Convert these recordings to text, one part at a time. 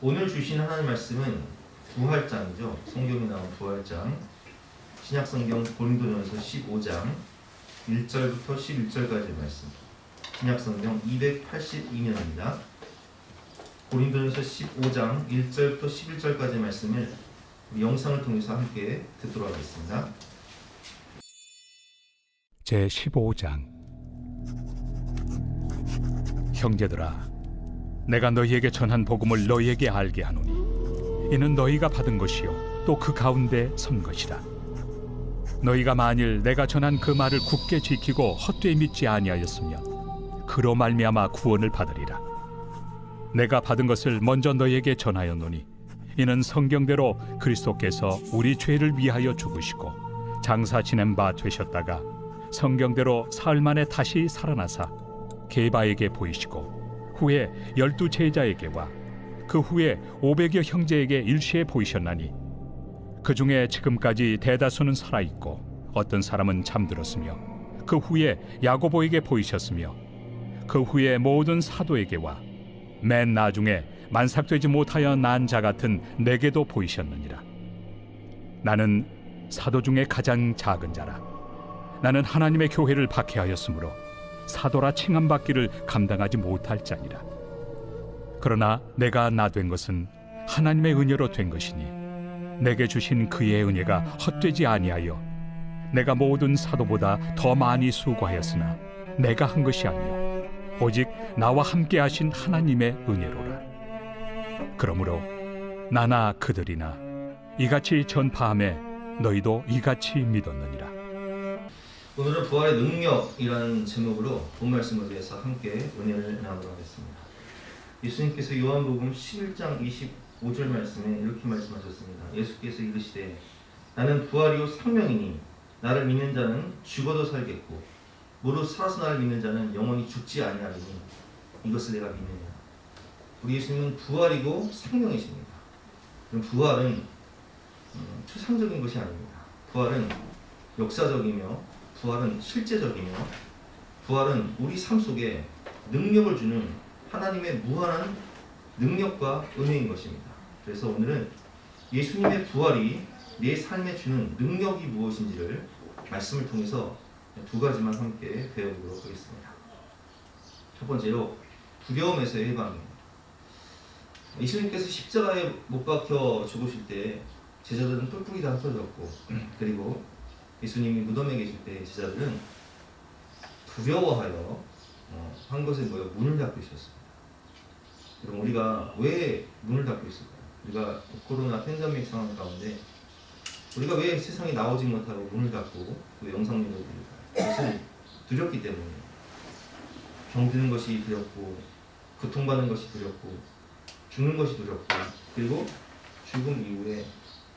오늘 주신 하나님 말씀은 부활장이죠. 성경에 나온 부활장. 신약성경 고린도전서 15장 1절부터 11절까지의 말씀. 신약성경 282면입니다. 고린도전서 15장 1절부터 11절까지의 말씀을 우리 영상을 통해서 함께 듣도록 하겠습니다. 제15장. 형제들아, 내가 너희에게 전한 복음을 너희에게 알게 하노니 이는 너희가 받은 것이요 또 그 가운데 선 것이라. 너희가 만일 내가 전한 그 말을 굳게 지키고 헛되이 믿지 아니하였으면 그로 말미암아 구원을 받으리라. 내가 받은 것을 먼저 너희에게 전하였노니 이는 성경대로 그리스도께서 우리 죄를 위하여 죽으시고 장사 지낸 바 되셨다가 성경대로 사흘 만에 다시 살아나사 게바에게 보이시고 후에 12 제자에게와 그 후에 500여 형제에게 일시에 보이셨나니 그 중에 지금까지 대다수는 살아있고 어떤 사람은 잠들었으며 그 후에 야고보에게 보이셨으며 그 후에 모든 사도에게와 맨 나중에 만삭되지 못하여 난 자 같은 내게도 보이셨느니라. 나는 사도 중에 가장 작은 자라. 나는 하나님의 교회를 박해하였으므로 사도라 칭함받기를 감당하지 못할 자니라. 그러나 내가 나 된 것은 하나님의 은혜로 된 것이니 내게 주신 그의 은혜가 헛되지 아니하여 내가 모든 사도보다 더 많이 수고하였으나 내가 한 것이 아니요 오직 나와 함께 하신 하나님의 은혜로라. 그러므로 나나 그들이나 이같이 전파함에 너희도 이같이 믿었느니라. 오늘은 부활의 능력이라는 제목으로 본 말씀을 위해서 함께 은혜를 나누도록 하겠습니다. 예수님께서 요한복음 11장 25절 말씀에 이렇게 말씀하셨습니다. 예수께서 이르시되 나는 부활이요 생명이니 나를 믿는 자는 죽어도 살겠고 무릇 살아서 나를 믿는 자는 영원히 죽지 아니하리니 이것을 내가 믿느냐. 우리 예수님은 부활이고 생명이십니다. 그럼 부활은 추상적인 것이 아닙니다. 부활은 역사적이며 부활은 실제적이며 부활은 우리 삶 속에 능력을 주는 하나님의 무한한 능력과 은혜인 것입니다. 그래서 오늘은 예수님의 부활이 내 삶에 주는 능력이 무엇인지를 말씀을 통해서 두 가지만 함께 배워보도록 하겠습니다. 첫 번째로 두려움에서의 해방입니다. 예수님께서 십자가에 못 박혀 죽으실 때 제자들은 뿔뿔이 다 흩어졌고 그리고 예수님이 무덤에 계실 때 제자들은 두려워하여 한 곳에 모여 문을 닫고 있었습니다. 그럼 우리가 왜 문을 닫고 있을까요? 우리가 코로나 팬데믹 상황 가운데 우리가 왜 세상에 나오지 못하고 문을 닫고 또 영상을 올릴까요? 그것은 두렵기 때문이에요. 병드는 것이 두렵고 고통받는 것이 두렵고 죽는 것이 두렵고 그리고 죽음 이후에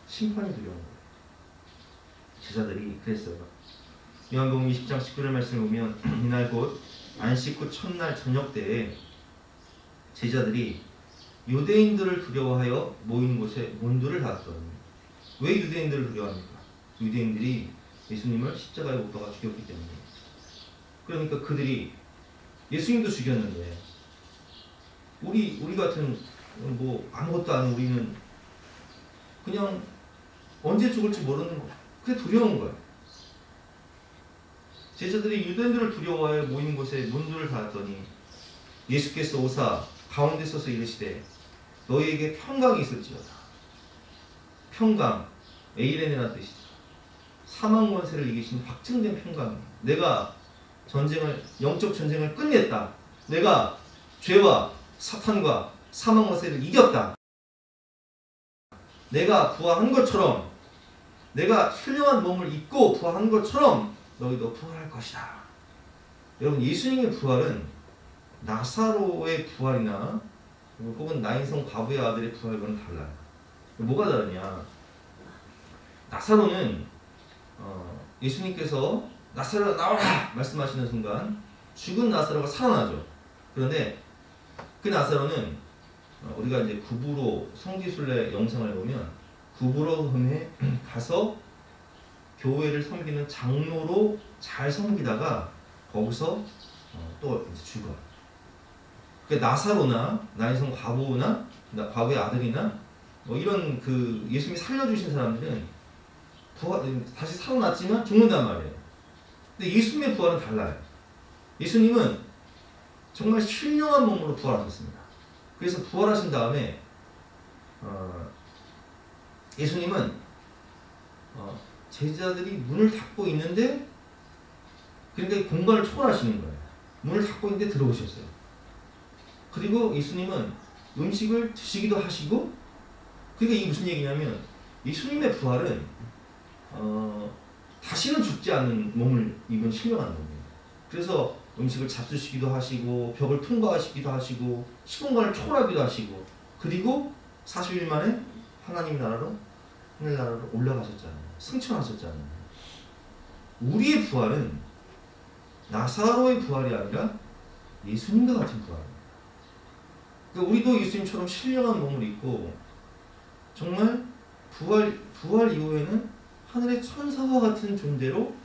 심판이 두려운 거예요. 제자들이 그랬어요. 요한복음 20장 19절 말씀을 보면 이날 곧 안식 후 첫날 저녁 때에 제자들이 유대인들을 두려워하여 모인 곳에 문들을 닫았더니. 왜 유대인들을 두려워합니까? 유대인들이 예수님을 십자가에 못 박아 죽였기 때문에. 그러니까 그들이 예수님도 죽였는데 우리 같은 뭐 아무것도 아닌 우리는 그냥 언제 죽을지 모르는 거. 그게 두려운 거예요. 제자들이 유대인들을 두려워하여 모인 곳에 문들을 닫았더니 예수께서 오사 가운데 서서 이르시되 너희에게 평강이 있을지어다. 평강, 에이레네라는 뜻이죠. 사망 권세를 이기신 확증된 평강이에요. 내가 영적 전쟁을 끝냈다. 내가 죄와 사탄과 사망 권세를 이겼다. 내가 부활한 것처럼 내가 훌륭한 몸을 입고 부활한 것처럼 너희도 부활할 것이다. 여러분, 예수님의 부활은 나사로의 부활이나 혹은 나인성 과부의 아들의 부활과는 달라요. 뭐가 다르냐? 나사로는 예수님께서 나사로가 나와라 말씀하시는 순간 죽은 나사로가 살아나죠. 그런데 그 나사로는 우리가 이제 구부로 성지순례 영상을 보면 구부로금에 가서 교회를 섬기는 장로로 잘 섬기다가 거기서 또 이제 죽어요. 그러니까 나사로나 나인성 과부나 과부의 아들이나 뭐 이런 그 예수님이 살려주신 사람들은 다시 살아났지만 죽는단 말이에요. 근데 예수님의 부활은 달라요. 예수님은 정말 신령한 몸으로 부활하셨습니다. 그래서 부활하신 다음에 예수님은 제자들이 문을 닫고 있는데, 그러니까 공간을 초월하시는 거예요. 문을 닫고 있는데 들어오셨어요. 그리고 예수님은 음식을 드시기도 하시고, 그러니까 이게 무슨 얘기냐면 예수님의 부활은 다시는 죽지 않는 몸을 입은 신령한 몸이에요. 그래서 음식을 잡수시기도 하시고 벽을 통과하시기도 하시고 시공간을 초월하기도 하시고, 그리고 40일 만에 하나님 나라로, 하늘나라로 올라가셨잖아요. 승천하셨잖아요. 우리의 부활은 나사로의 부활이 아니라 예수님과 같은 부활입니다. 그러니까 우리도 예수님처럼 신령한 몸을 입고 정말 부활 이후에는 하늘의 천사와 같은 존재로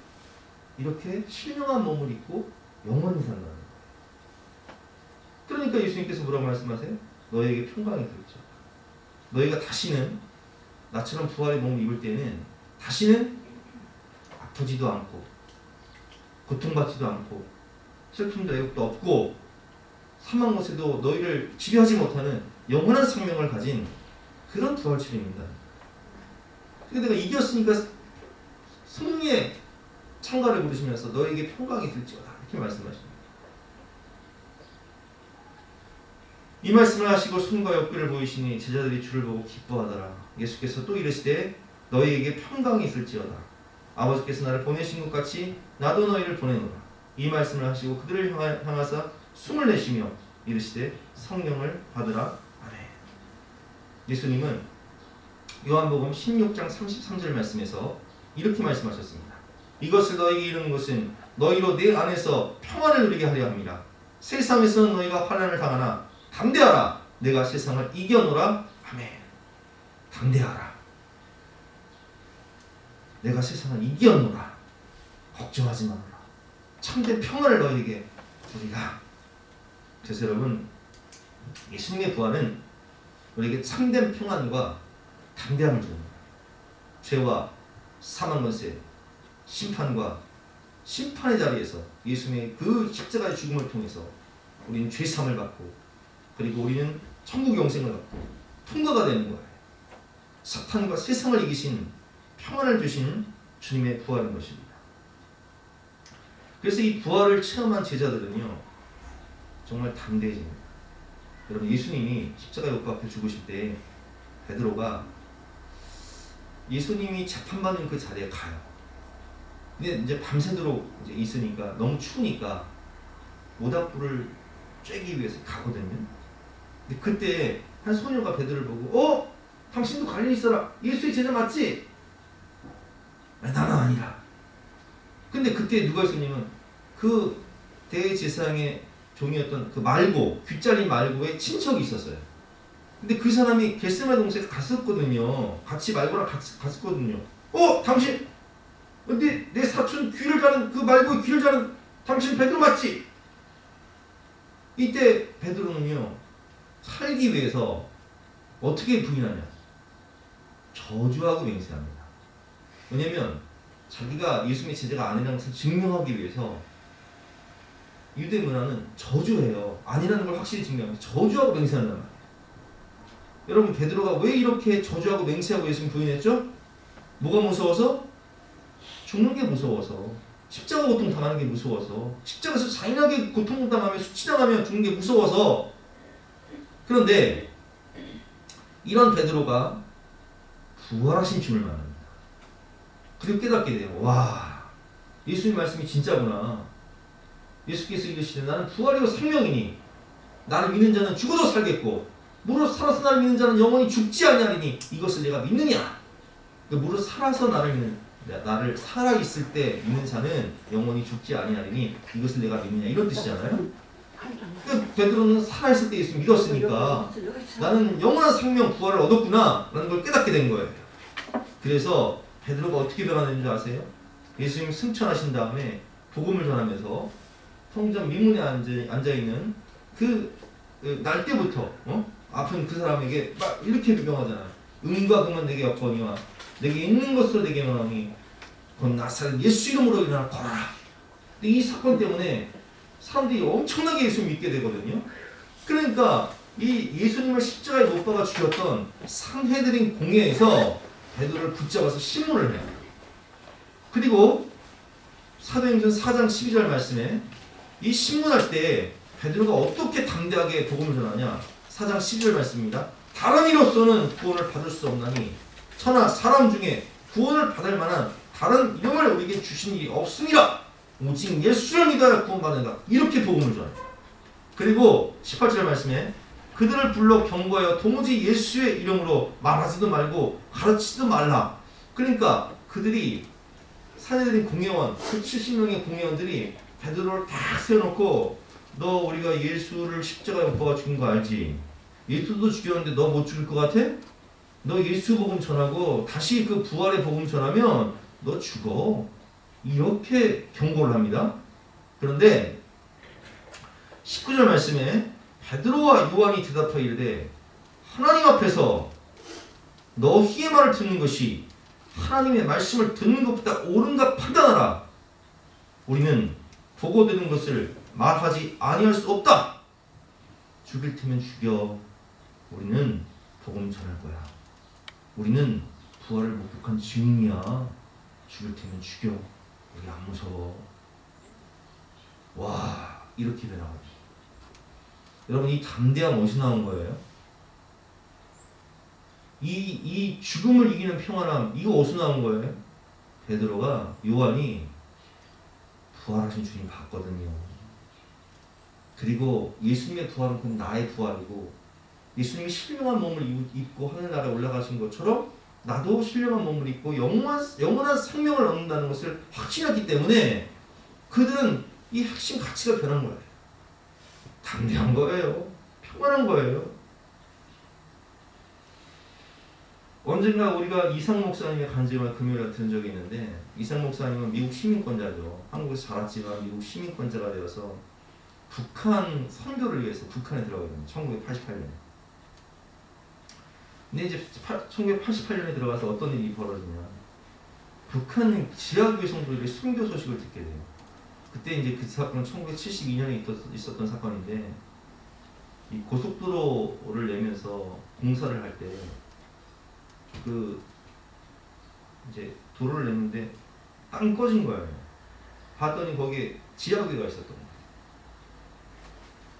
이렇게 신령한 몸을 입고 영원히 산다는 거예요. 그러니까 예수님께서 뭐라고 말씀하세요? 너에게 평강이 들죠. 너희가 다시는 나처럼 부활의 몸을 입을 때는 다시는 아프지도 않고 고통받지도 않고 슬픔도 애국도 없고 사망 것에도 너희를 지배하지 못하는 영원한 생명을 가진 그런 부활체입니다. 근데 내가 이겼으니까 승리의 창가를 부르시면서 너에게 평강이 들지어다 이렇게 말씀하십니다. 이 말씀을 하시고 손과 옆구리를 보이시니 제자들이 주를 보고 기뻐하더라. 예수께서 또 이르시되 너희에게 평강이 있을지어다. 아버지께서 나를 보내신 것 같이 나도 너희를 보내노라. 이 말씀을 하시고 그들을 향하사 숨을 내쉬며 이르시되 성령을 받으라. 아멘. 예수님은 요한복음 16장 33절 말씀에서 이렇게 말씀하셨습니다. 이것을 너희에게 이르는 것은 너희로 내 안에서 평안을 누리게 하려 함이라. 세상에서는 너희가 환난을 당하나 담대하라. 내가 세상을 이겨노라. 아멘. 담대하라. 내가 세상을 이겨노라. 걱정하지 말아라. 참된 평안을 너희에게 주리라. 그래서 여러분, 예수님의 부활은 우리에게 참된 평안과 담대함을 줍니다. 죄와 사망 권세, 심판과 심판의 자리에서 예수님의 그 십자가의 죽음을 통해서 우리는 죄사함을 받고, 그리고 우리는 천국 영생을 받고 통과가 되는 거예요. 사탄과 세상을 이기신 평안을 주신 주님의 부활인 것입니다. 그래서 이 부활을 체험한 제자들은요 정말 담대해집니다. 여러분, 예수님이 십자가 역 앞에 죽으실 때 베드로가 예수님이 재판받는 그 자리에 가요. 근데 이제 밤새도록 이제 있으니까 너무 추우니까 모닥불을 쬐기 위해서 가거든요. 근데 그때 한 소녀가 베드로를 보고 당신도 갈릴리 있어라. 예수의 제자 맞지? 나는 아니라. 근데 그때 누가 있었냐면 그 대제사장의 종이었던 그 말고, 귀잘린 말고의 친척이 있었어요. 근데 그 사람이 겟세마네 동산에 갔었거든요. 같이 말고랑 같이 갔었거든요. 당신 내 사촌 귀를 자른 그 말고의 귀를 자른 당신 베드로 맞지? 이때 베드로는요 살기 위해서 어떻게 부인하냐? 저주하고 맹세합니다. 왜냐면 자기가 예수님의 제자가 아니라는 것을 증명하기 위해서 유대 문화는 저주해요. 아니라는 걸 확실히 증명합니다. 저주하고 맹세한단 말이에요. 여러분, 베드로가 왜 이렇게 저주하고 맹세하고 예수님 부인했죠? 뭐가 무서워서? 죽는 게 무서워서. 십자가 고통 당하는 게 무서워서. 십자가에서 잔인하게 고통당하며 수치당하며 죽는 게 무서워서. 그런데 이런 베드로가 부활하신 주를 만납니다. 그리고 깨닫게 돼요. 와, 예수님 말씀이 진짜구나. 예수께서 이르시되 나는 부활이고 생명이니 나를 믿는 자는 죽어도 살겠고 무릇 살아서 나를 믿는 자는 영원히 죽지 아니하리니 이것을 내가 믿느냐? 무릇 살아서 나를 살아있을 때 믿는 자는 영원히 죽지 아니하리니 이것을 내가 믿느냐, 이런 뜻이잖아요. 그러니까 베드로는 살아있을 때 예수 믿었으니까 나는 영원한 생명 부활을 얻었구나 라는 걸 깨닫게 된 거예요. 그래서 베드로가 어떻게 변화되는 줄 아세요? 예수님 승천하신 다음에 복음을 전하면서 성전 미문에 앉아있는 그 날 때부터 아픈 그 사람에게 막 이렇게 명하잖아요. 은과 금은 내게 없거니와 내게 있는 것으로 내게 명하니 곧 나사렛 예수 이름으로 일어나 걸어라. 이 사건 때문에 사람들이 엄청나게 예수 믿게 되거든요. 그러니까 이 예수님을 십자가에 못 박아 죽였던 상헤드린 공회에서 베드로를 붙잡아서 신문을 해요. 그리고 사도행전 4장 12절 말씀에 이 신문할 때 베드로가 어떻게 당대하게 복음을 전하냐. 4장 12절 말씀입니다. 다른 이로서는 구원을 받을 수 없나니 천하 사람 중에 구원을 받을 만한 다른 이름을 우리에게 주신 일이 없으니라. 오직 예수를 믿어야 구원받는다. 이렇게 복음을 전해요. 그리고 18절 말씀에 그들을 불러 경고하여 도무지 예수의 이름으로 말하지도 말고 가르치지도 말라. 그러니까 그들이 사내들인 공회원, 그 70명의 공회원들이 베드로를 딱 세워놓고 너 우리가 예수를 십자가에 못 박아 죽인 거 알지? 예수도 죽였는데 너 못 죽일 것 같아? 너 예수 복음 전하고 다시 그 부활의 복음 전하면 너 죽어. 이렇게 경고를 합니다. 그런데 19절 말씀에 베드로와 요한이 대답하여 이르되 하나님 앞에서 너희의 말을 듣는 것이 하나님의 말씀을 듣는 것보다 옳은가 판단하라. 우리는 보고 들은 것을 말하지 아니할 수 없다. 죽일 테면 죽여. 우리는 복음 전할 거야. 우리는 부활을 목격한 증인이야. 죽일 테면 죽여. 우리 안 무서워. 와, 이렇게 변화가지고. 여러분, 이 담대함 어디서 나온 거예요? 이 죽음을 이기는 평안함, 이거 어디서 나온 거예요? 베드로가, 요한이 부활하신 주님 봤거든요. 그리고 예수님의 부활은 곧 나의 부활이고, 예수님이 신령한 몸을 입고 하늘나라에 올라가신 것처럼 나도 신령한 몸을 입고 영원한 생명을 얻는다는 것을 확신했기 때문에 그들은 이 핵심 가치가 변한 거예요. 담대한 거예요. 평안한 거예요. 언젠가 우리가 이상 목사님의 간증을 금요일에 들은 적이 있는데, 이상 목사님은 미국 시민권자죠. 한국에서 자랐지만 미국 시민권자가 되어서 북한 선교를 위해서 북한에 들어가게 됩니다. 1988년에. 근데 이제 1988년에 들어가서 어떤 일이 벌어지냐. 북한 지하교회 성도들이 순교 소식을 듣게 돼요. 그때 이제 그 사건은 1972년에 있었던 사건인데, 이 고속도로를 내면서 공사를 할 때 이제 도로를 냈는데 땅 꺼진 거예요. 봤더니 거기에 지하교회가 있었던 거예요.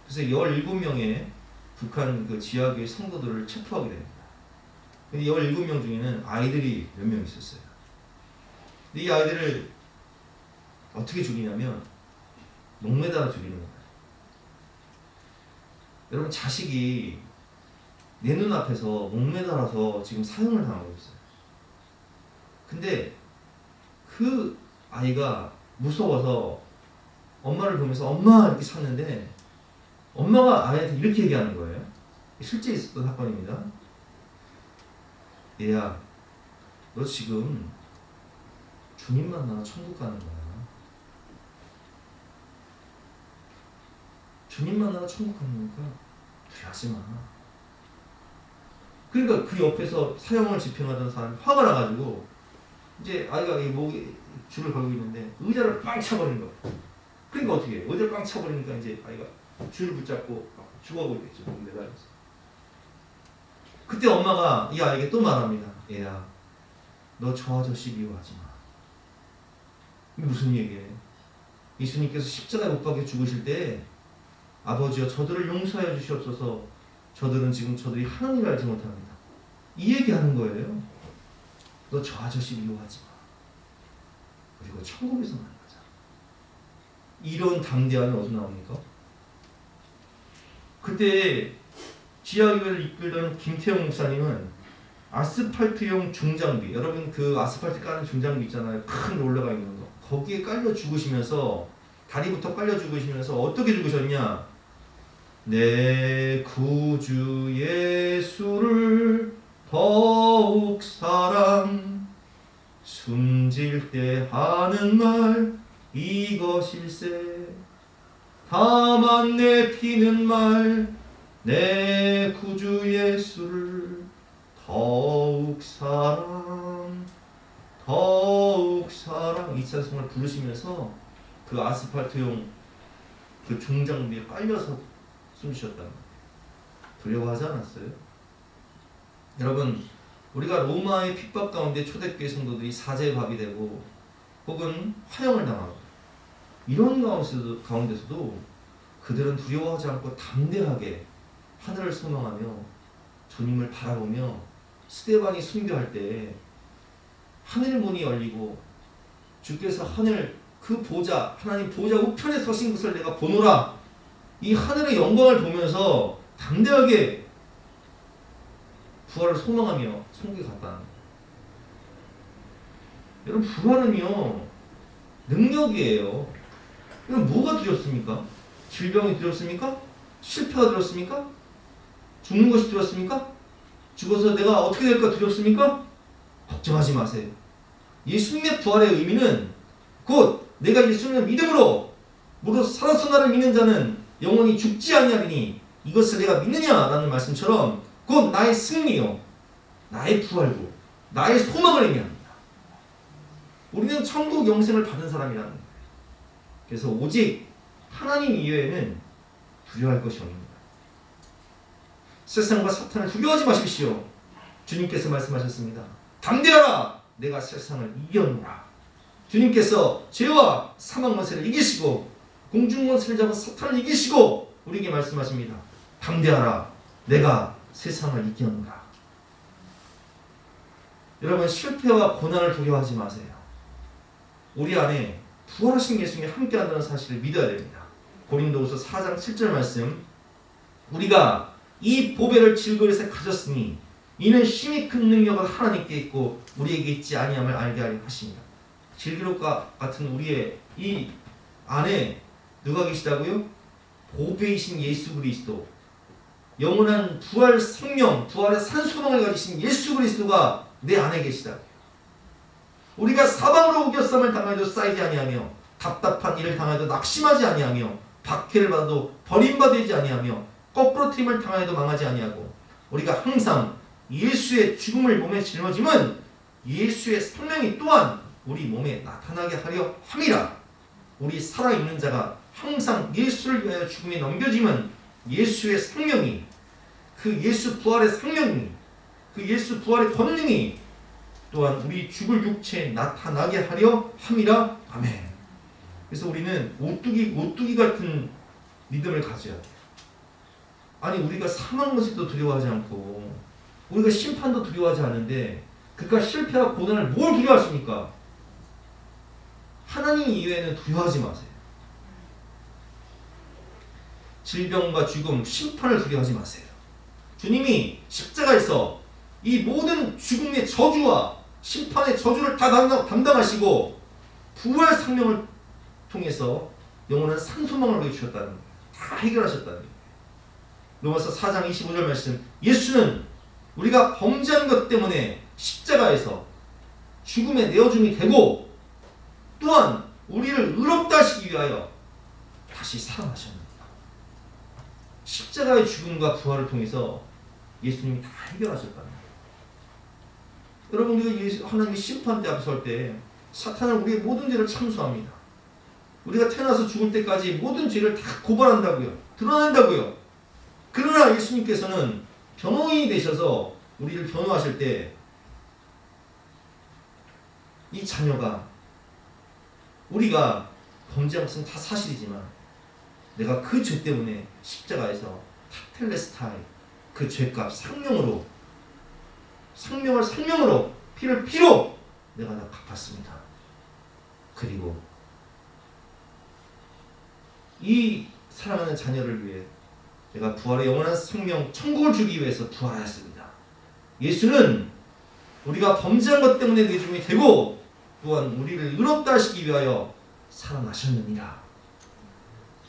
그래서 17명의 북한 그 지하교회 성도들을 체포하게 됩니다. 근데 17명 중에는 아이들이 몇 명 있었어요. 근데 이 아이들을 어떻게 죽이냐면 목매달아 죽이는 거예요. 여러분, 자식이 내 눈앞에서 목매달아서 지금 사형을 당하고 있어요. 근데 그 아이가 무서워서 엄마를 보면서 엄마 이렇게 샀는데, 엄마가 아이한테 이렇게 얘기하는 거예요. 실제 있었던 사건입니다. 얘야, 너 지금 주님 만나 천국 가는 거야. 주님 만나러 천국 가는 거니까 두려워하지 마. 그러니까 그 옆에서 사형을 집행하던 사람이 화가 나가지고 이제 아이가 이 목에 줄을 걸고 있는데 의자를 빵 차버린 거야. 그러니까 어떻게 해? 의자를 빵 차버리니까 이제 아이가 줄을 붙잡고 죽어가고 있겠죠. 매달려서. 그때 엄마가 이 아이에게 또 말합니다. 얘야, 너 저 아저씨 미워하지 마. 이게 무슨 얘기예요? 예수님께서 십자가에 못 박혀 죽으실 때 아버지여 저들을 용서하여 주시옵소서. 저들은 지금 저들이 하나님을 알지 못합니다. 이 얘기하는 거예요. 너 저 아저씨 미워하지 마. 그리고 천국에서 만나자. 이런 담대함이 어디서 나옵니까? 그때 지하교회를 이끌던 김태형 목사님은 아스팔트용 중장비, 여러분 그 아스팔트 까는 중장비 있잖아요. 큰 롤러가 있는 거. 거기에 깔려 죽으시면서, 다리부터 깔려 죽으시면서 어떻게 죽으셨냐? 내 구주 예수를 더욱 사랑, 숨질 때 하는 말 이것일세. 다만 내 피는 말 내 구주 예수를 더욱 사랑 이 찬송을 부르시면서 그 아스팔트용 그 종장비에 깔려서 숨쉬었다는 거예요. 두려워하지 않았어요? 여러분, 우리가 로마의 핍박 가운데 초대교회 성도들이 사제의 밥이 되고 혹은 화형을 당하고 이런 가운데서도 그들은 두려워하지 않고 담대하게 하늘을 소망하며 주님을 바라보며 스데반이 순교할 때 하늘 문이 열리고 주께서 하늘 그 보좌 하나님 보좌 우편에 서신 것을 내가 보노라, 이 하늘의 영광을 보면서 담대하게 부활을 소망하며 천국에 갔다는 거예요. 여러분, 부활은요 능력이에요. 이건 뭐가 두렵습니까? 질병이 두렵습니까? 실패가 두렵습니까? 죽는 것이 두렵습니까? 죽어서 내가 어떻게 될까 두렵습니까? 걱정하지 마세요. 예수님의 부활의 의미는 곧 내가 예수님을 믿음으로 무릇 살아서나를 믿는 자는 영원히 죽지 아니하리니 이것을 내가 믿느냐라는 말씀처럼 곧 나의 승리요, 나의 부활고 나의 소망을 의미합니다. 우리는 천국 영생을 받은 사람이라는 거예요. 그래서 오직 하나님 이외에는 두려워할 것이 없습니다. 세상과 사탄을 두려워하지 마십시오. 주님께서 말씀하셨습니다. 담대하라, 내가 세상을 이겨노라. 주님께서 죄와 사망 권세를 이기시고 공중 권세를 잡은 사탄을 이기시고 우리에게 말씀하십니다. 담대하라, 내가 세상을 이겨노라. 여러분, 실패와 고난을 두려워하지 마세요. 우리 안에 부활하신 예수님이 함께한다는 사실을 믿어야 됩니다. 고린도후서 4장 7절 말씀, 우리가 이 보배를 질그릇에 가졌으니 이는 심히 큰 능력은 하나님께 있고 우리에게 있지 아니함을 알게 하려 하십니다. 질그릇과 같은 우리의 이 안에 누가 계시다고요? 보배이신 예수 그리스도, 영원한 부활 생명, 부활의 산소망을 가지신 예수 그리스도가 내 안에 계시다고요. 우리가 사방으로 우겨쌈을 당하여도 쌓이지 아니하며 답답한 일을 당하여도 낙심하지 아니하며 박해를 받아도 버림받지 아니하며 거꾸로 트임을 당하여도 망하지 아니하고 우리가 항상 예수의 죽음을 몸에 짊어짐은 예수의 생명이 또한 우리 몸에 나타나게 하려 함이라. 우리 살아있는 자가 항상 예수를 위하여 죽음에 넘겨짐은 예수의 생명이, 그 예수 부활의 생명이, 그 예수 부활의 권능이 또한 우리 죽을 육체에 나타나게 하려 함이라. 아멘. 그래서 우리는 오뚜기 같은 믿음을 가져야 돼요. 아니, 우리가 사망 것에도 두려워하지 않고 우리가 심판도 두려워하지 않는데 그깟 실패와 고난을 뭘 두려워하십니까? 하나님 이외에는 두려워하지 마세요. 질병과 죽음, 심판을 두려워하지 마세요. 주님이 십자가에서 이 모든 죽음의 저주와 심판의 저주를 다 담당하시고 부활 생명을 통해서 영원한 산소망을 보여주셨다는 거예요. 다 해결하셨다는 거예요. 로마서 4장 25절 말씀, 예수는 우리가 범죄한 것 때문에 십자가에서 죽음에 내어줌이 되고 또한 우리를 의롭다 하시기 위하여 다시 살아나셨습니다. 십자가의 죽음과 부활을 통해서 예수님이 다 해결하셨다는 거예요. 여러분, 우리가 하나님의 심판대 앞에 설 때 사탄은 우리의 모든 죄를 참수합니다. 우리가 태어나서 죽을 때까지 모든 죄를 다 고발한다고요. 드러낸다고요. 그러나 예수님께서는 변호인이 되셔서 우리를 변호하실 때 이 자녀가, 우리가 범죄한 것은 다 사실이지만 내가 그 죄 때문에 십자가에서 탁텔레스타이, 그 죄값 생명을 생명으로, 피를 피로 내가 다 갚았습니다. 그리고 이 사랑하는 자녀를 위해 내가 부활의 영원한 생명, 천국을 주기 위해서 부활하였습니다. 예수는 우리가 범죄한 것 때문에 내줌이 되고 또한 우리를 의롭다 하시기 위하여 살아나셨느니라.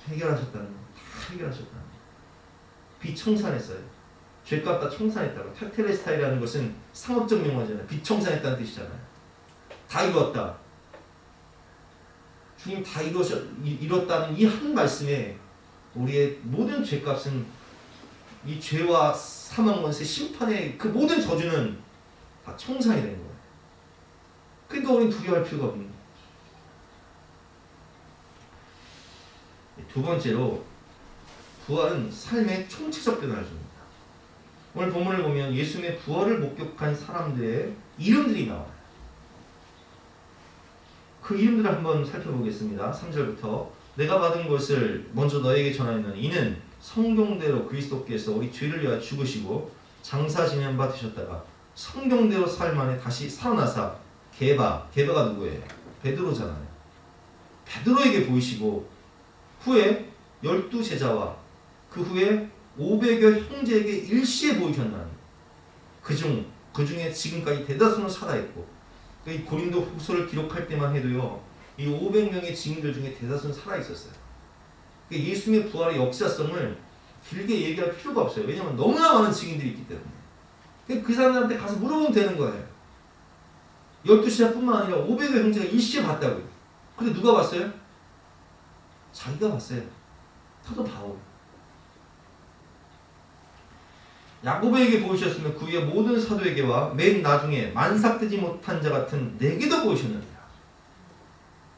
해결하셨다는 거. 다 해결하셨다는 거. 비청산했어요. 죄값 다 청산했다고. 탁텔레스타이라는 것은 상업적 용어잖아요. 비청산했다는 뜻이잖아요. 다 이루었다. 주님 다 이뤘다는 이 한 말씀에 우리의 모든 죄값은 이 죄와 사망 원세 심판의 그 모든 저주는 다 청산이 되는 거예요. 그러니까 우리는 두려워할 필요가 없는 거예요. 두 번째로 부활은 삶의 총체적 변화를 줍니다. 오늘 본문을 보면 예수님의 부활을 목격한 사람들의 이름들이 나와요. 그 이름들을 한번 살펴보겠습니다. 3절부터 내가 받은 것을 먼저 너에게 전하였노니 이는 성경대로 그리스도께서 우리 죄를 위하여 죽으시고 장사 지낸 바 되셨다가 성경대로 사흘 만에 다시 살아나사 게바가 누구예요? 베드로잖아요. 베드로에게 보이시고 후에 12제자와 그 후에 500여 형제에게 일시에 보이셨나니 그중에 지금까지 대다수는 살아있고 이 고린도 후서를 기록할 때만 해도요 이 500명의 증인들 중에 대다수는 살아있었어요. 예수님의 부활의 역사성을 길게 얘기할 필요가 없어요. 왜냐하면 너무나 많은 증인들이 있기 때문에 그 사람들한테 가서 물어보면 되는 거예요. 12제자뿐만 아니라 500여 형제가 일시에 봤다고요. 근데 누가 봤어요? 자기가 봤어요. 사도 바울. 야고보에게 보이셨으면 그 위에 모든 사도에게와 맨 나중에 만삭되지 못한 자 같은 내게도 보이셨느니라.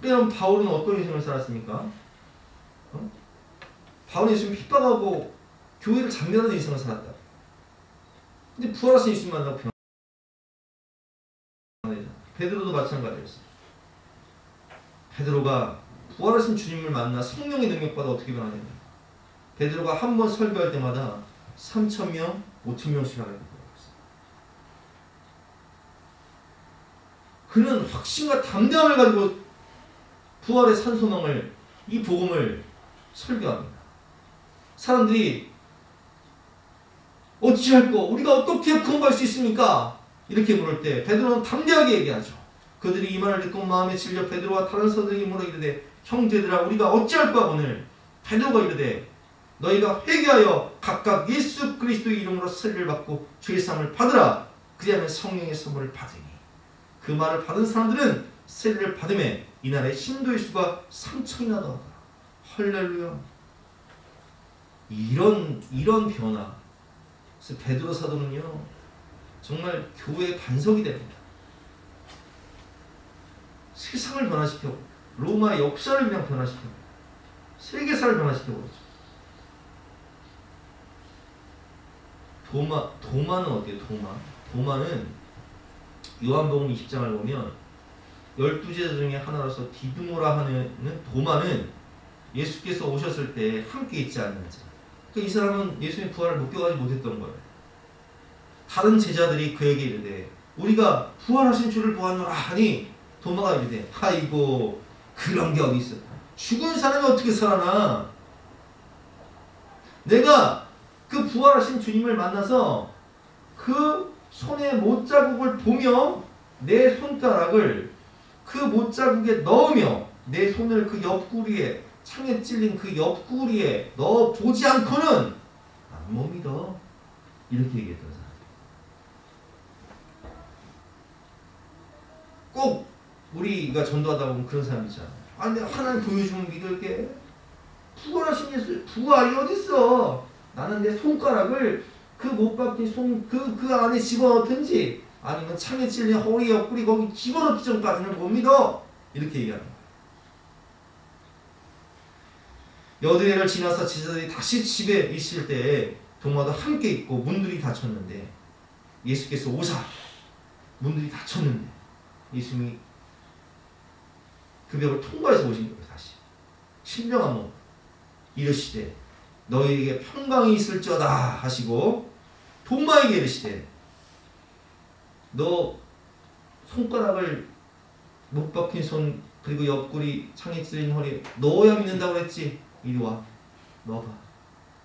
그럼 바울은 어떤 인생을 살았습니까? 바울은 예수님 핍박하고 교회를 장멸하는 인생을 살았다. 근데 부활하신 예수님 만나고 변화되잖아. 베드로도 마찬가지였어요. 베드로가 부활하신 주님을 만나 성령의 능력받아 어떻게 변화되냐. 베드로가 한 번 설교할 때마다 3,000명, 5,000명씩 하게 되더라고요. 그는 확신과 담대함을 가지고 부활의 산소망을 이 복음을 설교합니다. 사람들이 어찌할꼬 우리가 어떻게 구원받을 수 있습니까? 이렇게 물을 때 베드로는 담대하게 얘기하죠. 그들이 이 말을 듣고 마음에 질려 베드로와 다른 사도들이 물어 이르되 형제들아 우리가 어찌할까 오늘. 베드로가 이르되 너희가 회개하여 각각 예수 그리스도의 이름으로 세례를 받고 죄사함을 받으라. 그리하면 성령의 선물을 받으니. 그 말을 받은 사람들은 세례를 받음에 이날에 신도의 수가 3,000이나 나오더라. 할렐루야. 이런 변화. 그래서 베드로 사도는요 정말 교회의 반석이 됩니다. 세상을 변화시켜 로마의 역사를 그냥 변화시켜 세계사를 변화시켜 버렸죠. 도마는 어때요? 도마는 요한복음 20장을 보면 12제자 중에 하나로서 디두모라 하는 도마는 예수께서 오셨을 때 함께 있지 않는 자. 그러니까 이 사람은 예수님의 부활을 목격하지 못했던 거예요. 다른 제자들이 그에게 이르되 우리가 부활하신 주를 보았노라 하니 도마가 이르되 아이고 그런 게 어디 있어. 죽은 사람이 어떻게 살아나. 내가 그 부활하신 주님을 만나서 그 손의 못자국을 보며 내 손가락을 그 못자국에 넣으며 내 손을 그 옆구리에 창에 찔린 그 옆구리에 넣어 보지 않고는 못 믿어. 이렇게 얘기했던 사람. 꼭 우리가 전도하다 보면 그런 사람 있잖아. 아, 내가 하나님 보여주면 믿을게. 부활하신 예수 부활이 어딨어. 나는 내 손가락을 그 못 박힌 그 안에 집어넣든지 아니면 창에 찔린 허리 옆구리 거기 집어넣기 전까지는 못 믿어. 이렇게 얘기하는 거야. 여드레를 지나서 제자들이 다시 집에 있을 때 도마도 함께 있고 문들이 닫혔는데 예수께서 오사. 문들이 닫혔는데 예수님이 그 벽을 통과해서 오신 거예요. 다시 신령한 몸 이르시되 너희에게 평강이 있을지어다 하시고 도마에게 이르시되 너 손가락을 못 박힌 손 그리고 옆구리 창에 찔린 허리 넣어야 믿는다고 그랬지. 이리 와. 넣어봐.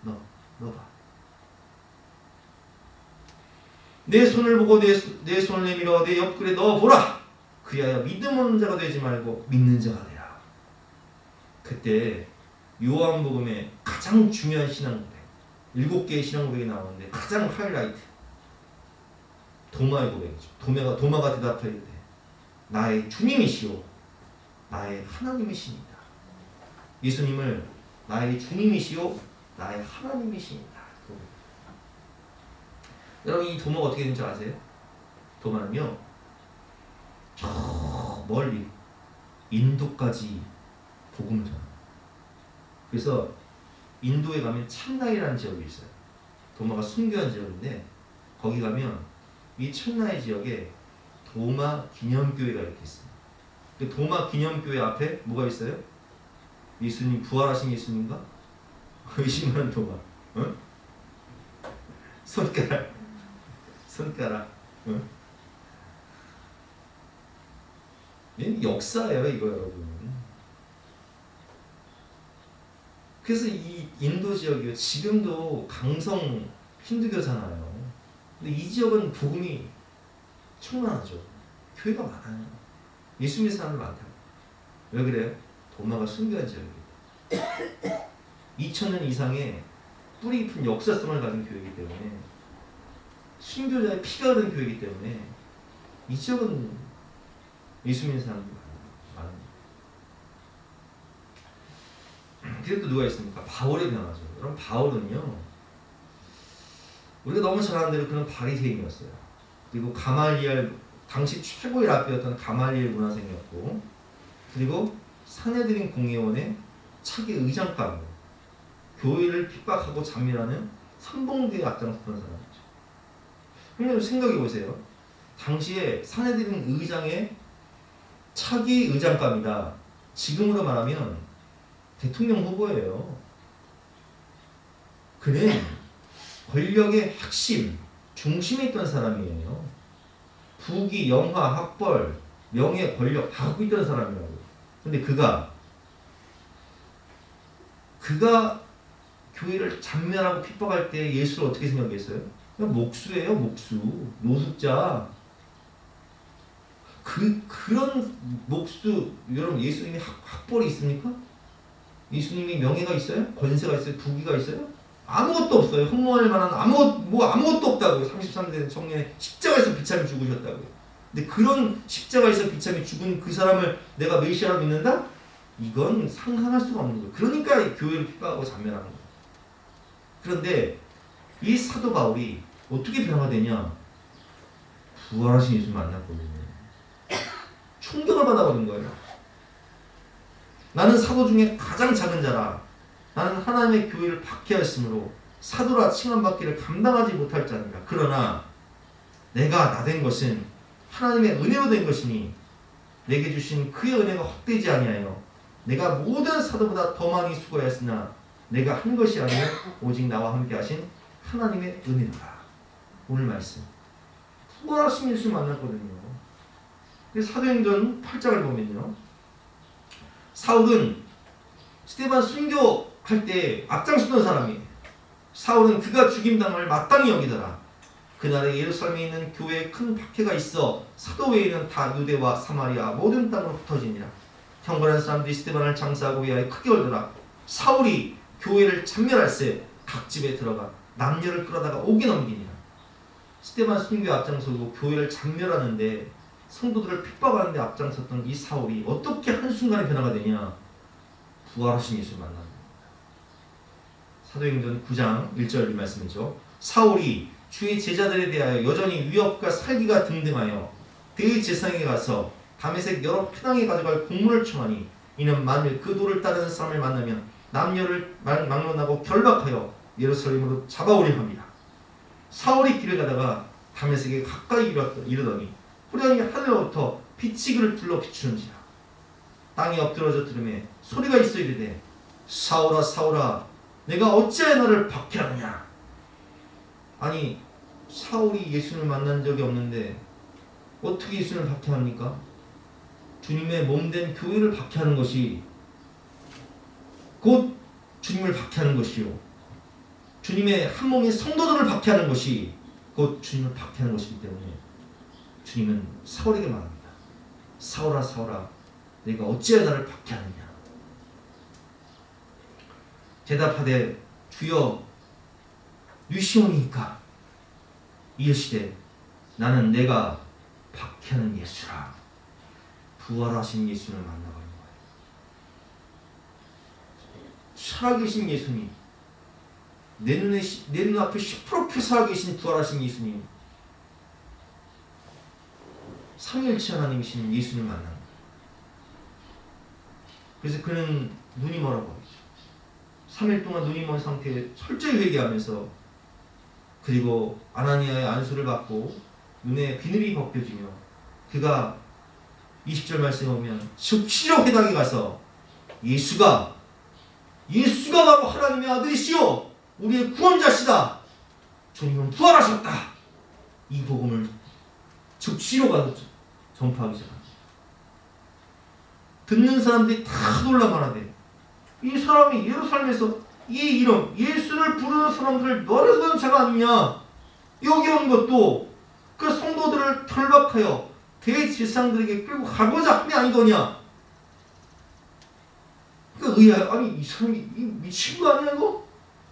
넣어봐. 내 손을 보고 내 손을 내밀어 내 옆구리에 넣어보라. 그리하여 믿음 없는 자가 되지 말고 믿는 자가 되라. 그때 요한복음의 가장 중요한 신앙고백 7개의 신앙고백이 나오는데 가장 하이라이트 도마의 고백이죠. 도마가 대답하되 나의 주님이시오 나의 하나님이십니다. 예수님을 나의 주님이시오 나의 하나님이십니다. 여러분 이 도마가 어떻게 되는지 아세요? 도마는요 저 멀리 인도까지 복음을 전합니다. 그래서 인도에 가면 챈나이라는 지역이 있어요. 도마가 순교한 지역인데 거기 가면 이 챈나이 지역에 도마 기념교회가 이렇게 있습니다. 그 도마 기념교회 앞에 뭐가 있어요? 예수님, 부활하신 예수님과 의심하는 도마, 어? 손가락, 어? 이 역사예요, 이거 여러분. 그래서 이 인도 지역이 지금도 강성 힌두교잖아요. 근데 이 지역은 복음이 충만하죠. 교회가 많아요. 예수 믿는 사람들 많다고. 왜 그래요? 도마가 순교한 지역이에요. 2000년 이상의 뿌리 깊은 역사성을 가진 교회이기 때문에, 순교자의 피가 흐른 교회이기 때문에 이 지역은 예수 믿는 사람들이 많아요. 그래도 누가 있습니까? 바울의 변화죠. 그럼 바울은요, 우리가 너무 잘 아는 대로 그는 바리새인이었어요. 그리고 가말리엘, 당시 최고의 랍비였던 가말리엘 문화생이었고, 그리고 산헤드린 공회원의 차기 의장감으로 교회를 핍박하고 잠이라는 선봉대에 앞장섰던 사람이죠. 그럼 생각해 보세요. 당시에 산헤드린 의장의 차기 의장감이다. 지금으로 말하면 대통령 후보예요. 그는 권력의 핵심, 중심에 있던 사람이에요. 부귀, 영화, 학벌, 명예, 권력 다 갖고 있던 사람이라고. 근데 그가 교회를 잔멸하고 핍박할 때 예수를 어떻게 생각했어요? 그냥 목수예요, 목수. 노숙자. 그런 목수, 여러분 예수님이 학벌이 있습니까? 예수님이 명예가 있어요? 권세가 있어요? 부귀가 있어요? 아무것도 없어요. 흠모할 만한 아무것도 없다고요. 33세 청년의 십자가에서 비참히 죽으셨다고요. 근데 그런 십자가에서 비참히 죽은 그 사람을 내가 메시아로 믿는다? 이건 상상할 수가 없는 거예요. 그러니까 교회를 핍박하고 잔멸하는 거예요. 그런데 이 사도 바울이 어떻게 변화가 되냐? 부활하신 예수 만났거든요. 충격을 받아버린 거예요. 나는 사도 중에 가장 작은 자라. 나는 하나님의 교회를 박해하였으므로 사도라 칭함받기를 감당하지 못할 자니라. 그러나 내가 나된 것은 하나님의 은혜로 된 것이니 내게 주신 그의 은혜가 헛되지 아니하여 내가 모든 사도보다 더 많이 수고하였으나 내가 한 것이 아니라 오직 나와 함께 하신 하나님의 은혜로라. 오늘 말씀 부활하신 예수 만났거든요. 사도행전 8장을 보면요, 사울은 스데반 순교할 때 앞장서던 사람이에요. 사울은 그가 죽임당할 마땅히 여기더라. 그날에 예루살렘에 있는 교회에 큰 박해가 있어 사도 외에는 다 유대와 사마리아 모든 땅으로 흩어지니라. 경건한 사람들이 스데반을 장사하고 위하여 크게 울더라. 사울이 교회를 찬멸할세 각 집에 들어가 남녀를 끌어다가 옥에 넘기니라. 스데반 순교에 앞장서고 교회를 찬멸하는데 성도들을 핍박하는데 앞장섰던 이 사울이 어떻게 한순간에 변화가 되냐? 부활하신 예수를 만납니다. 사도행전 9장 1절 말씀이죠. 사울이 주의 제자들에 대하여 여전히 위협과 살기가 등등하여 대제사장에 가서 다메섹 여러 회당에 가져갈 공문을 청하니 이는 만일 그 도를 따르는 사람을 만나면 남녀를 막론하고 결박하여 예루살렘으로 잡아오려 합니다. 사울이 길을 가다가 다메섹에 가까이 이르더니 후련히 하늘로부터 빛이 그를 둘러 비추는지라. 땅에 엎드러져 들음에 소리가 있어 이르되 사울아 사울아 내가 어찌하여 너를 박해하느냐. 아니 사울이 예수님을 만난 적이 없는데 어떻게 예수님을 박해합니까? 주님의 몸된 교회를 박해하는 것이 곧 주님을 박해하는 것이요, 주님의 한 몸의 성도들을 박해하는 것이 곧 주님을 박해하는 것이기 때문에 주님은 사울에게 말합니다. 사울아 사울아 내가 어찌하여 나를 박해하느냐. 대답하되 주여 유시온이니까 이르시되 나는 내가 박해하는 예수라. 부활하신 예수를 만나버린 거예요. 살아계신 예수님, 내 눈앞에 시퍼렇게 살아계신 부활하신 예수님, 삼위일체 하나님이신 예수님 만납니다. 그래서 그는 눈이 멀어 보이죠. 3일 동안 눈이 먼 상태에 철저히 회개하면서, 그리고 아나니아의 안수를 받고 눈에 비늘이 벗겨지며, 그가 20절 말씀에 보면 즉시로 회당에 가서 예수가 바로 하나님의 아들이시오, 우리의 구원자시다, 주님은 부활하셨다, 이 복음을 즉시로 가서 전파하기 시작합니다. 듣는 사람들이 다 놀라 말하되, 이 사람이 예루살렘에서 이 이름 예수를 부르는 사람들을 너를 자가 아니냐, 여기 온 것도 그 성도들을 결박하여 대제사장들에게 끌고 가고자 함이 아니더냐. 그 의아해. 아니 이 사람이 이 미친 거 아니야 이거?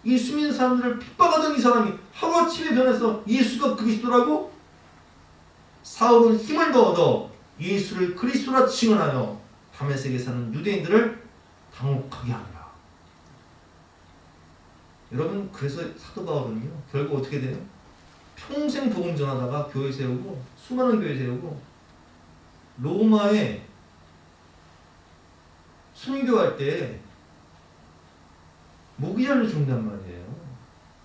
예수 믿는 사람들을 핍박하던 이 사람이 하루아침에 변해서 예수가 그리스도라고? 사울은 힘을 더 얻어 예수를 그리스도라 증언하여 다메섹에 사는 유대인들을 당혹하게 하니라. 여러분, 그래서 사도 바울은요 결국 어떻게 돼요? 평생 복음 전하다가 교회 세우고, 수많은 교회 세우고, 로마에 순교할 때 모기장을 죽는단 말이에요.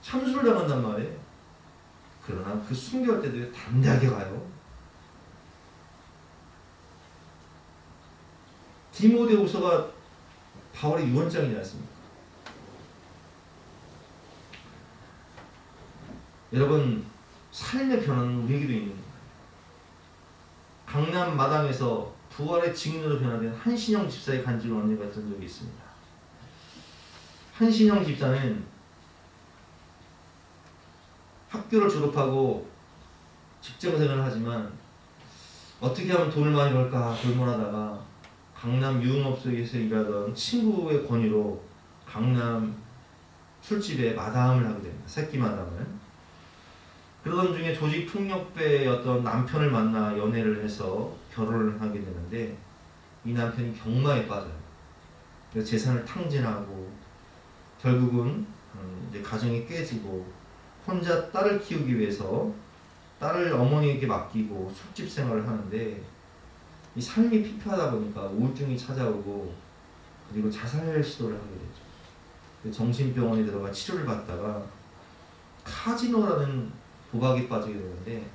참수를 당한단 말이에요. 그러나 그 순교할 때도 담대하게 가요. 디모데후서가 바울의 유언장이지 않습니까? 여러분, 삶의 변화는 우리에게도 있는 거예요. 강남 마당에서 부활의 증인으로 변화된 한신영 집사의 간증을 언제가 들은 적이 있습니다. 한신영 집사는 학교를 졸업하고 직장생활을 하지만 어떻게 하면 돈을 많이 벌까 골몰하다가 강남 유흥업소에서 일하던 친구의 권유로 강남 술집에 마담을 하게 됩니다. 새끼 마담을. 그러던 중에 조직폭력배의 어떤 남편을 만나 연애를 해서 결혼을 하게 되는데, 이 남편이 경마에 빠져요. 그래서 재산을 탕진하고 결국은 이제 가정이 깨지고 혼자 딸을 키우기 위해서 딸을 어머니에게 맡기고 술집 생활을 하는데, 이 삶이 피폐하다 보니까 우울증이 찾아오고, 그리고 자살 시도를 하게 되죠. 정신병원에 들어가 치료를 받다가 카지노라는 도박에 빠지게 되는데,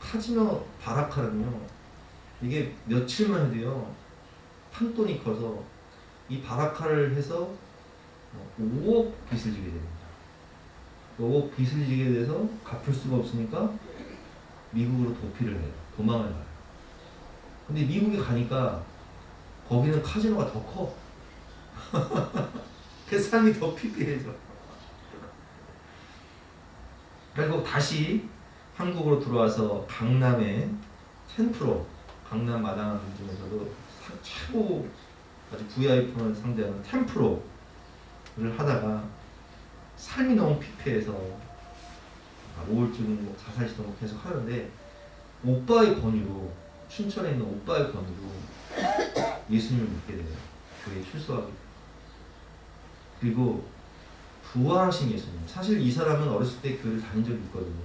카지노 바라카는요 이게 며칠만 해도요 판돈이 커서 이 바라카를 해서 5억 빚을 지게 됩니다. 5억 빚을 지게 돼서 갚을 수가 없으니까 미국으로 도피를 해요. 도망을 가요. 근데 미국에 가니까 거기는 카지노가 더 커. 그 삶이 더 피폐해져. 결국 다시 한국으로 들어와서 강남의 텐프로, 강남 마당 중에서도 최고 아주 VIP를 상대하는 텐프로를 하다가 삶이 너무 피폐해서 우울증, 자살 시도 계속 하는데, 오빠의 권유로, 춘천에 있는 오빠의 권유로 예수님을 믿게 돼요. 교회에 출석하게 돼요. 그리고 부활하신 예수님. 사실 이 사람은 어렸을 때 교회를 다닌 적이 있거든요.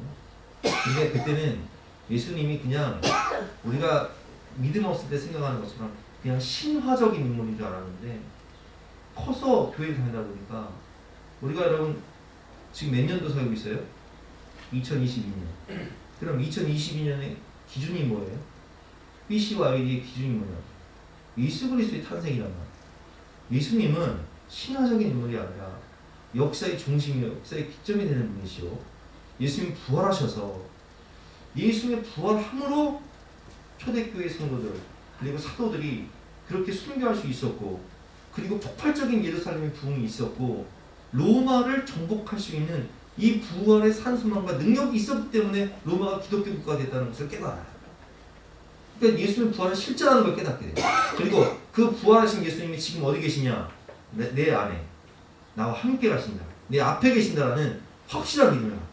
근데 그때는 예수님이 그냥 우리가 믿음 없을 때 생각하는 것처럼 그냥 신화적인 인물인 줄 알았는데, 커서 교회를 다니다 보니까, 우리가 여러분 지금 몇 년도 살고 있어요? 2022년. 그럼 2022년의 기준이 뭐예요? BC와 AD의 기준이 뭐냐? 예수 그리스도의 탄생이란 말이에요. 예수님은 신화적인 인물이 아니라 역사의 중심이요, 역사의 기점이 되는 분이시오. 예수님 부활하셔서 예수님의 부활함으로 초대교회 성도들 그리고 사도들이 그렇게 순교할 수 있었고, 그리고 폭발적인 예루살렘의 부흥이 있었고, 로마를 정복할 수 있는 이 부활의 산소망과 능력이 있었기 때문에 로마가 기독교 국가가 됐다는 것을 깨달아요. 그러니까 예수님 부활은 실제라는 걸 깨닫게 돼요. 그리고 그 부활하신 예수님이 지금 어디 계시냐? 내 안에 나와 함께 가신다, 내 앞에 계신다라는 확실한 믿음을 갖고,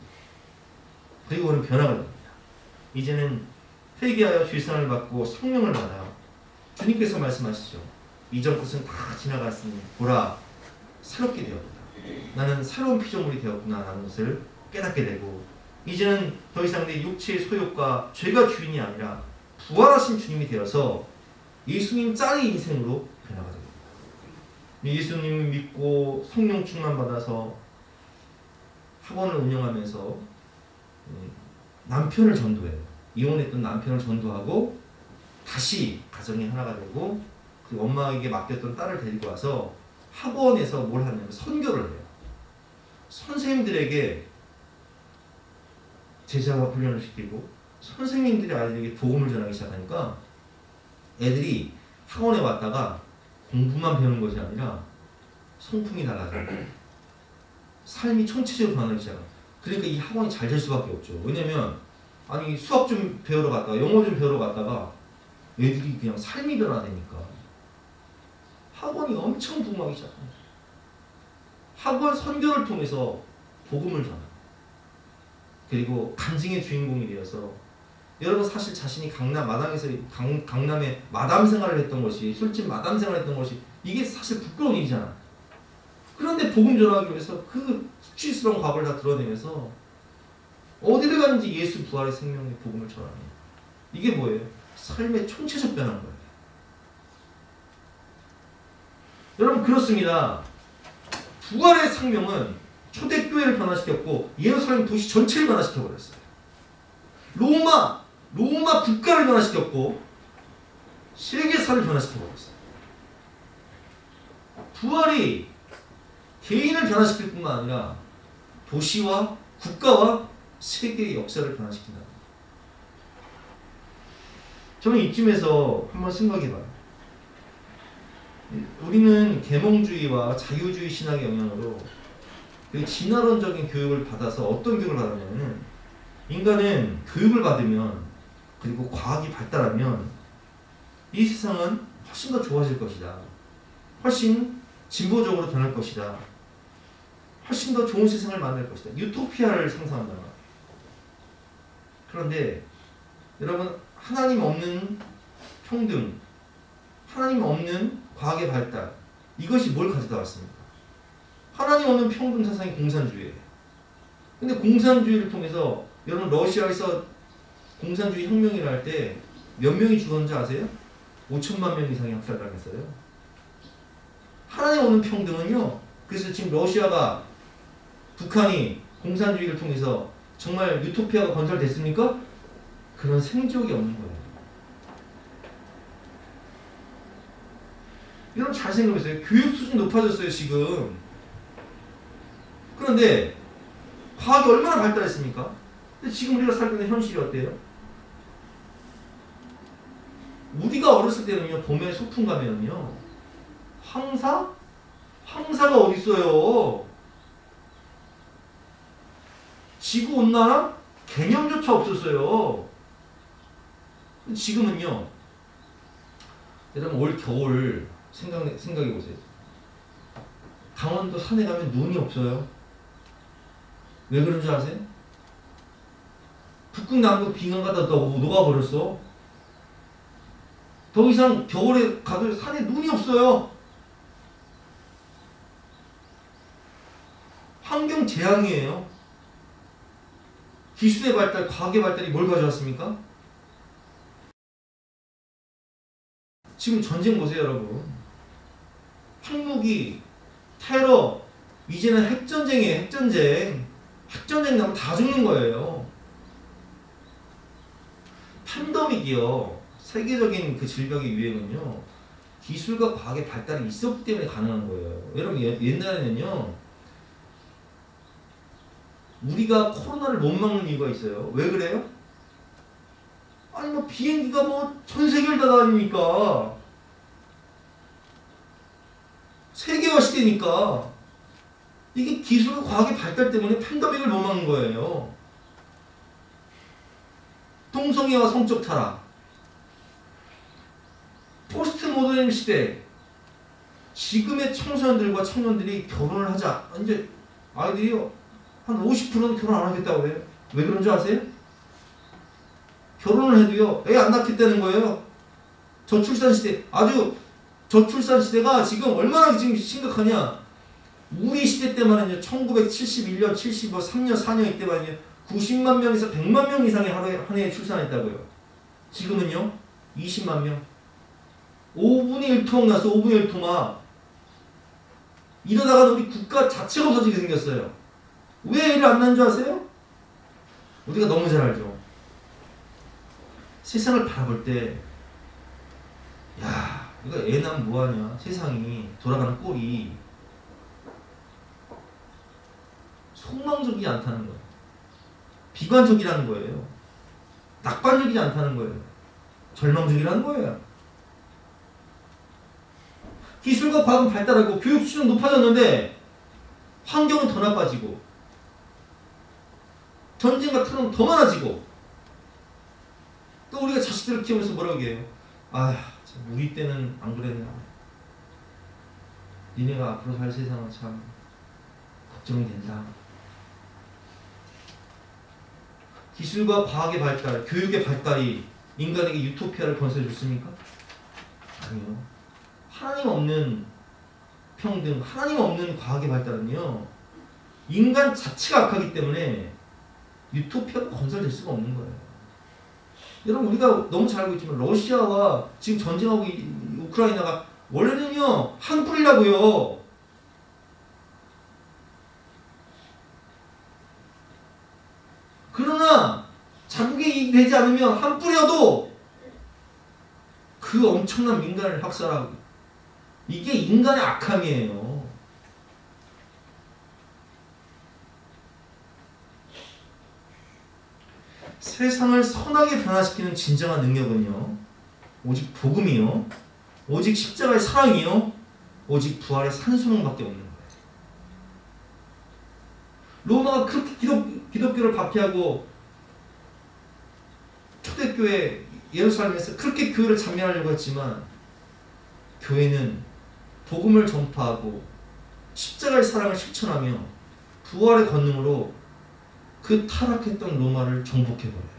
그리고 그는 변화가 됩니다. 이제는 회개하여 죄사함을 받고 성령을 받아 주님께서 말씀하시죠. 이전 것은 다 지나갔으니 보라 새롭게 되었다. 나는 새로운 피조물이 되었구나 라는 것을 깨닫게 되고, 이제는 더 이상 내 육체의 소욕과 죄가 주인이 아니라 부활하신 주님이 되어서 예수님 짤의 인생으로 변화가 됩니다. 예수님을 믿고 성령 충만 받아서 학원을 운영하면서 남편을 전도해요. 이혼했던 남편을 전도하고 다시 가정이 하나가 되고, 그 엄마에게 맡겼던 딸을 데리고 와서 학원에서 뭘 하냐면 선교를 해요. 선생님들에게 제자 훈련을 시키고 선생님들이 아이들에게 복음을 전하기 시작하니까 애들이 학원에 왔다가 공부만 배우는 것이 아니라 성품이 달라져요. 삶이 총체적으로 변하기 시작해요. 그러니까 이 학원이 잘 될 수밖에 없죠. 왜냐면 아니 수학 좀 배우러 갔다가 영어 좀 배우러 갔다가 애들이 그냥 삶이 변화되니까 학원이 엄청 부흥하기 시작합니다. 학원 선교를 통해서 복음을 전하고, 그리고 간증의 주인공이 되어서, 여러분 사실 자신이 강남에 마담 생활을 했던 것이, 술집 마담 생활을 했던 것이 이게 사실 부끄러운 일이잖아. 그런데 복음 전하기 위해서 그 수치스러운 과거를 다 드러내면서 어디를 가는지 예수 부활의 생명의 복음을 전하는, 이게 뭐예요? 삶의 총체적 변화인 거예요. 여러분 그렇습니다. 부활의 생명은 초대교회를 변화시켰고 예루살렘 도시 전체를 변화시켜버렸어요. 로마 국가를 변화시켰고 세계사를 변화시켜버렸어요. 부활이 개인을 변화시킬 뿐만 아니라 도시와 국가와 세계의 역사를 변화시킨다. 저는 이쯤에서 한번 생각해봐요. 우리는 계몽주의와 자유주의 신학의 영향으로 진화론적인 교육을 받아서 어떤 교육을 받았냐면, 인간은 교육을 받으면 그리고 과학이 발달하면 이 세상은 훨씬 더 좋아질 것이다. 훨씬 진보적으로 변할 것이다. 훨씬 더 좋은 세상을 만들 것이다. 유토피아를 상상한다. 그런데 여러분, 하나님 없는 평등, 하나님 없는 과학의 발달, 이것이 뭘 가져다 왔습니까? 하나님 없는 평등 사상이 공산주의예요. 근데 공산주의를 통해서, 여러분 러시아에서 공산주의 혁명을 할 때 몇 명이 죽었는지 아세요? 5천만 명 이상이 학살당했어요. 하나님 없는 평등은요, 그래서 지금 러시아가, 북한이 공산주의를 통해서 정말 유토피아가 건설됐습니까? 그런 생각이 없는 거예요. 여러분 잘 생각해보세요. 교육 수준 높아졌어요 지금. 그런데 과학이 얼마나 발달했습니까? 근데 지금 우리가 살고 있는 현실이 어때요? 우리가 어렸을 때는요, 봄에 소풍 가면요, 황사가 어디 있어요? 지구온난화 개념조차 없었어요. 지금은요, 여러분 올 겨울 생각해보세요. 강원도 산에 가면 눈이 없어요. 왜 그런지 아세요? 북극 남극 빙하가 다 녹아버렸어. 더 이상 겨울에 가도 산에 눈이 없어요. 환경 재앙이에요. 기술의 발달, 과학의 발달이 뭘 가져왔습니까? 지금 전쟁 보세요 여러분. 핵무기, 테러, 이제는 핵전쟁이에요. 핵전쟁 나면 다 죽는 거예요. 팬데믹이요, 세계적인 그 질병의 유행은요, 기술과 과학의 발달이 있었기 때문에 가능한 거예요. 여러분 옛날에는요, 우리가 코로나를 못 막는 이유가 있어요. 왜 그래요? 아니 뭐 비행기가 뭐 전 세계를 다 다니니까, 세계화 시대니까. 이게 기술과 과학의 발달 때문에 팬데믹을 못 막는 거예요. 동성애와 성적 타락, 포스트 모더니즘 시대, 지금의 청소년들과 청년들이 결혼을 하자. 이제 아이들이 한 50%는 결혼 안 하겠다고 그래요. 왜 그런지 아세요? 결혼을 해도요, 애 안 낳겠다는 거예요. 저출산 시대, 아주 저출산 시대가 지금 얼마나 지금 심각하냐. 우리 시대 때만은요 1971년, 75, 3년, 4년 이때만은요 90만 명에서 100만 명 이상이 하루에 한 해에 출산했다고요. 지금은요 20만 명. 5분의 1토막 나서 5분의 1토막. 이러다가 우리 국가 자체가 없어지게 생겼어요. 왜 애를 안 낳는 줄 아세요? 우리가 너무 잘 알죠. 세상을 바라볼 때, 야, 이거 애 낳으면 뭐하냐. 세상이 돌아가는 꼴이 소망적이지 않다는 거예요. 비관적이라는 거예요. 낙관적이지 않다는 거예요. 절망적이라는 거예요. 기술과 과학은 발달하고 교육 수준은 높아졌는데 환경은 더 나빠지고 전쟁과 테러는 더 많아지고 또 우리가 자식들을 키우면서 뭐라고 해요? 아, 우리 때는 안 그랬나. 니네가 앞으로 살 세상은 참 걱정이 된다. 기술과 과학의 발달, 교육의 발달이 인간에게 유토피아를 건설해 줬습니까? 아니요. 하나님 없는 평등, 하나님 없는 과학의 발달은요 인간 자체가 악하기 때문에 유토피아가 건설될 수가 없는 거예요. 여러분 우리가 너무 잘 알고 있지만 러시아와 지금 전쟁하고 우크라이나가 원래는요 한 뿌리라고요. 그러나 자국에 이익이 되지 않으면 한 뿌려도 그 엄청난 민간을 학살하고 이게 인간의 악함이에요. 세상을 선하게 변화시키는 진정한 능력은요 오직 복음이요 오직 십자가의 사랑이요 오직 부활의 산소망밖에 없는 거예요. 로마가 그렇게 기독교를 박해하고 초대교회 예루살렘에서 그렇게 교회를 잔멸하려고 했지만 교회는 복음을 전파하고 십자가의 사랑을 실천하며 부활의 권능으로 그 타락했던 로마를 정복해버려요.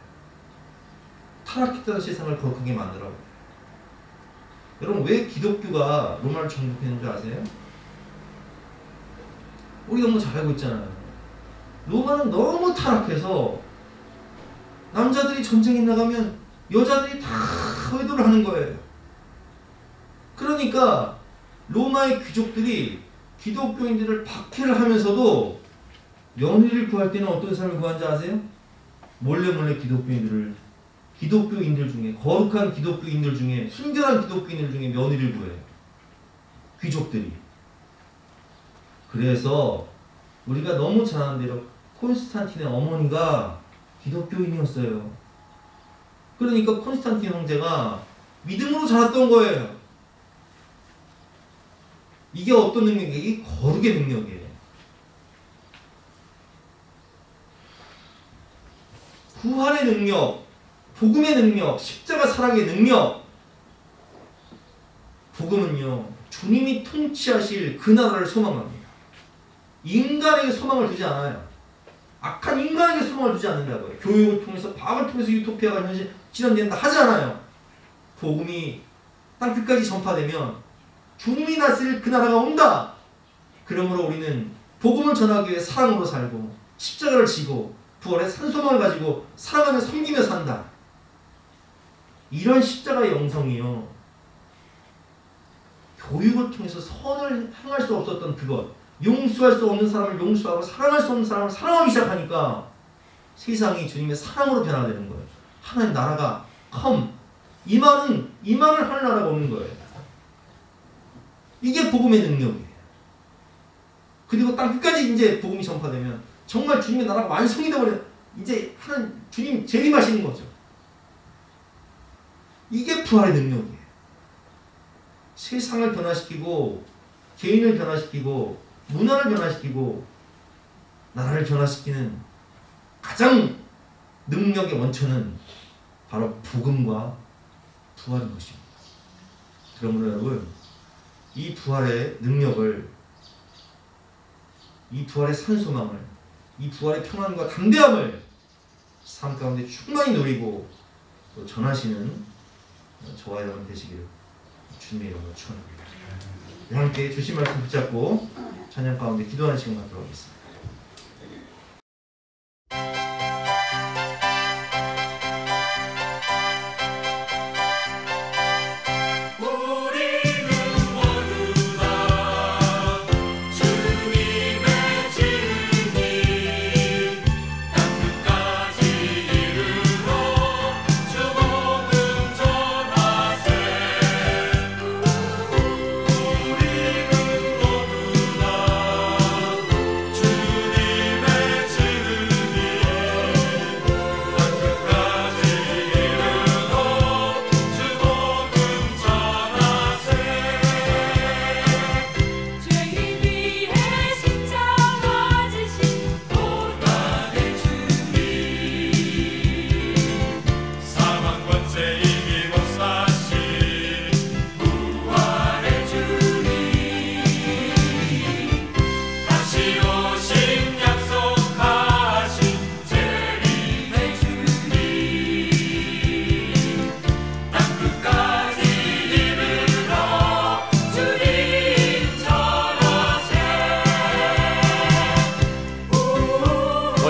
타락했던 세상을 거룩하게 만들어버려요. 여러분 왜 기독교가 로마를 정복했는 줄 아세요? 우리 너무 잘 알고 있잖아요. 로마는 너무 타락해서 남자들이 전쟁에 나가면 여자들이 다 외도를 하는 거예요. 그러니까 로마의 귀족들이 기독교인들을 박해를 하면서도 며느리를 구할 때는 어떤 사람을 구한지 아세요? 몰래 기독교인들 중에 거룩한 기독교인들 중에 순결한 기독교인들 중에 며느리를 구해요. 귀족들이. 그래서 우리가 너무 잘 아는 대로 콘스탄틴의 어머니가 기독교인이었어요. 그러니까 콘스탄틴 형제가 믿음으로 자랐던 거예요. 이게 어떤 능력이에요? 이게 거룩의 능력이에요. 부활의 능력, 복음의 능력, 십자가 사랑의 능력. 복음은요, 주님이 통치하실 그 나라를 소망합니다. 인간에게 소망을 두지 않아요. 악한 인간에게 소망을 두지 않는다고요. 교육을 통해서, 과학을 통해서 유토피아가 현실 실현된다 하지 않아요. 복음이 땅끝까지 전파되면 주님이 다스릴 그 나라가 온다. 그러므로 우리는 복음을 전하기 위해 사랑으로 살고 십자가를 지고 부활의 산소망을 가지고 사랑하며 섬기며 산다. 이런 십자가의 영성이요. 교육을 통해서 선을 행할 수 없었던 그것, 용서할 수 없는 사람을 용서하고 사랑할 수 없는 사람을 사랑하기 시작하니까 세상이 주님의 사랑으로 변화되는 거예요. 하나님 나라가 이 말을 할 나라가 없는 거예요. 이게 복음의 능력이에요. 그리고 땅 끝까지 이제 복음이 전파되면 정말 주님의 나라가 완성이 되어버려. 이제 하나님 주님 재림하시는 거죠. 이게 부활의 능력이에요. 세상을 변화시키고 개인을 변화시키고 문화를 변화시키고 나라를 변화시키는 가장 능력의 원천은 바로 복음과 부활인 것입니다. 그러므로 여러분 이 부활의 능력을, 이 부활의 산소망을, 이 부활의 평안과 담대함을 삶 가운데 충만히 누리고 또 전하시는 저와 여러분 되시기를 주님의 이름으로 축원합니다. 함께 주신 말씀 붙잡고 찬양 가운데 기도하는 시간 갖도록 하겠습니다.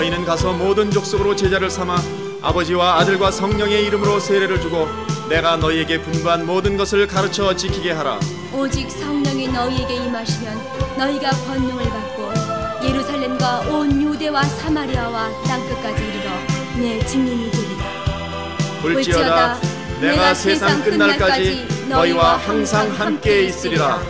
너희는 가서 모든 족속으로 제자를 삼아 아버지와 아들과 성령의 이름으로 세례를 주고 내가 너희에게 분부한 모든 것을 가르쳐 지키게 하라. 오직 성령이 너희에게 임하시면 너희가 권능을 받고 예루살렘과 온 유대와 사마리아와 땅끝까지 이르러 내 증인이 되리라. 볼지어다 내가 세상 끝날까지 너희와 항상 함께 있으리라.